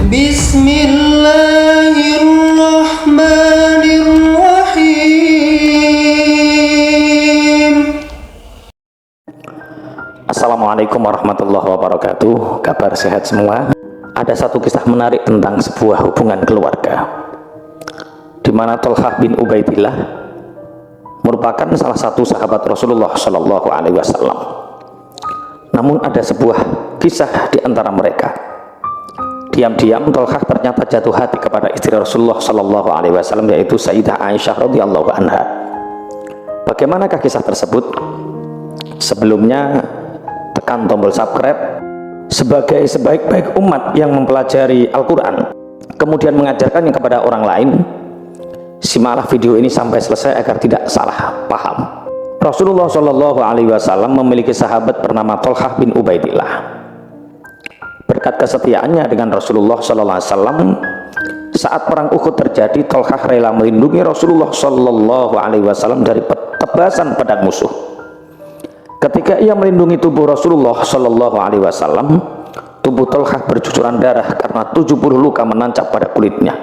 Bismillahirrahmanirrahim. Assalamualaikum warahmatullahi wabarakatuh. Kabar sehat semua. Ada satu kisah menarik tentang sebuah hubungan keluarga, di mana Thalhah bin Ubaidillah merupakan salah satu sahabat Rasulullah Shallallahu Alaihi Wasallam. Namun ada sebuah kisah di antara mereka. Diam-diam Thalhah ternyata jatuh hati kepada istri Rasulullah Shallallahu Alaihi Wasallam, yaitu Sayyidah Aisyah radhiyallahu anha. Bagaimanakah kisah tersebut? Sebelumnya tekan tombol subscribe. Sebagai sebaik-baik umat yang mempelajari Al-Quran kemudian mengajarkannya kepada orang lain, simaklah video ini sampai selesai agar tidak salah paham. Rasulullah Shallallahu Alaihi Wasallam memiliki sahabat bernama Thalhah bin Ubaidillah. Berkat kesetiaannya dengan Rasulullah Shallallahu Alaihi Wasallam, saat perang Uhud terjadi, Thalhah rela melindungi Rasulullah Shallallahu Alaihi Wasallam dari tebasan pedang musuh. Ketika ia melindungi tubuh Rasulullah Shallallahu Alaihi Wasallam, tubuh Thalhah bercucuran darah karena 70 luka menancap pada kulitnya.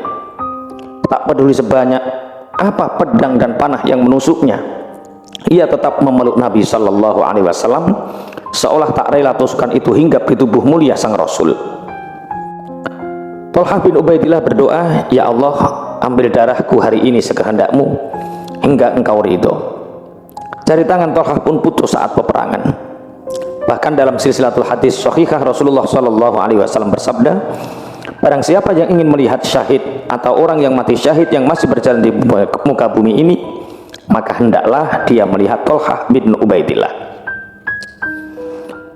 Tak peduli sebanyak apa pedang dan panah yang menusuknya, ia tetap memeluk Nabi Shallallahu Alaihi Wasallam, seolah tak rela tusukan itu hinggap di tubuh mulia sang Rasul. Thalhah bin Ubaidillah berdoa, "Ya Allah, ambil darahku hari ini sekehendakmu hingga engkau ridho." Jari tangan Thalhah pun putus saat peperangan. Bahkan dalam silsilatul hadis sahihah, Rasulullah Shallallahu Alaihi Wasallam bersabda, barang siapa yang ingin melihat syahid atau orang yang mati syahid yang masih berjalan di muka bumi ini, maka hendaklah dia melihat Thalhah bin Ubaidillah.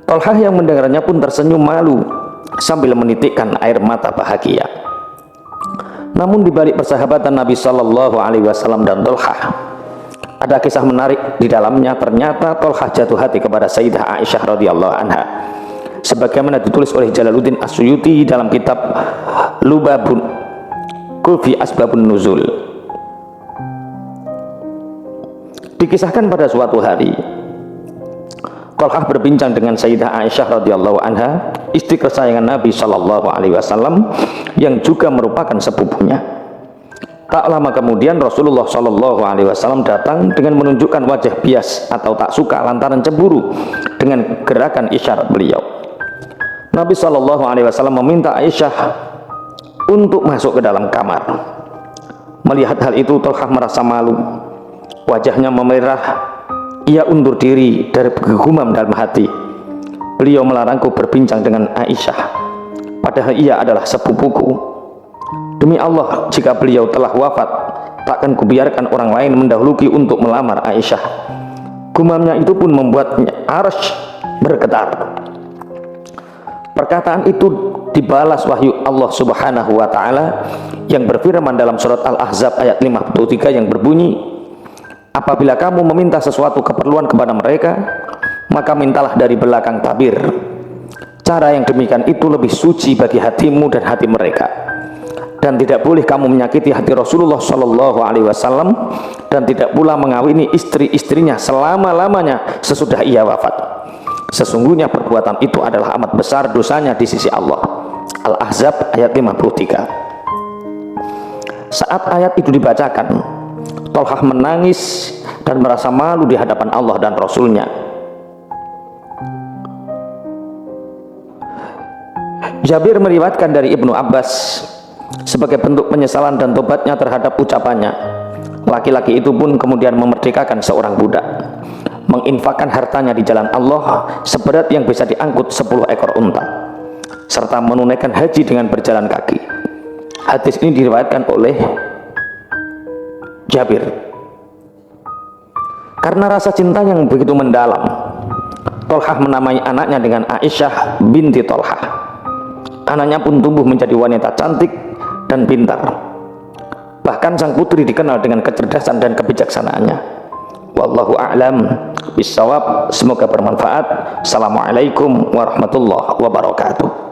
Thalhah yang mendengarnya pun tersenyum malu sambil menitikkan air mata bahagia. Namun di balik persahabatan Nabi Shallallahu Alaihi Wasallam dan Thalhah, ada kisah menarik di dalamnya. Ternyata Thalhah jatuh hati kepada Sayyidah Aisyah radhiyallahu anha, sebagaimana ditulis oleh Jalaluddin As-Suyuti dalam kitab Lubabun Kulfi Asbabun Nuzul. Dikisahkan pada suatu hari, Thalhah berbincang dengan Sayyidah Aisyah radhiyallahu anha, istri kesayangan Nabi Shallallahu Alaihi Wasallam yang juga merupakan sepupunya. Tak lama kemudian Rasulullah Shallallahu Alaihi Wasallam datang dengan menunjukkan wajah bias atau tak suka lantaran cemburu dengan gerakan isyarat beliau. Nabi Shallallahu Alaihi Wasallam meminta Aisyah untuk masuk ke dalam kamar. Melihat hal itu, Thalhah merasa malu, wajahnya memerah. Ia undur diri dari kegumam dalam hati. Beliau melarangku berbincang dengan Aisyah, padahal ia adalah sepupuku. Demi Allah, jika beliau telah wafat, takkan kubiarkan orang lain mendahului untuk melamar Aisyah. Gumamnya itu pun membuatnya arsy bergetar. Perkataan itu dibalas wahyu Allah Subhanahu wa Ta'ala yang berfirman dalam surat Al-Ahzab ayat 53 yang berbunyi, apabila kamu meminta sesuatu keperluan kepada mereka, maka mintalah dari belakang tabir. Cara yang demikian itu lebih suci bagi hatimu dan hati mereka. Dan tidak boleh kamu menyakiti hati Rasulullah Shallallahu Alaihi Wasallam, dan tidak pula mengawini istri-istrinya selama-lamanya sesudah ia wafat. Sesungguhnya perbuatan itu adalah amat besar dosanya di sisi Allah. Al-Ahzab ayat 53. Saat ayat itu dibacakan, Thalhah menangis dan merasa malu di hadapan Allah dan Rasulnya. Jabir meriwayatkan dari Ibnu Abbas, sebagai bentuk penyesalan dan tobatnya terhadap ucapannya, laki-laki itu pun kemudian memerdekakan seorang budak, menginfakkan hartanya di jalan Allah seberat yang bisa diangkut 10 ekor unta, serta menunaikan haji dengan berjalan kaki. Hadis ini diriwayatkan oleh Jabir. Karena rasa cinta yang begitu mendalam, Thalhah menamai anaknya dengan Aisyah binti Thalhah. Anaknya pun tumbuh menjadi wanita cantik dan pintar. Bahkan sang putri dikenal dengan kecerdasan dan kebijaksanaannya. Wallahu a'lam bishawab. Semoga bermanfaat. Assalamualaikum warahmatullahi wabarakatuh.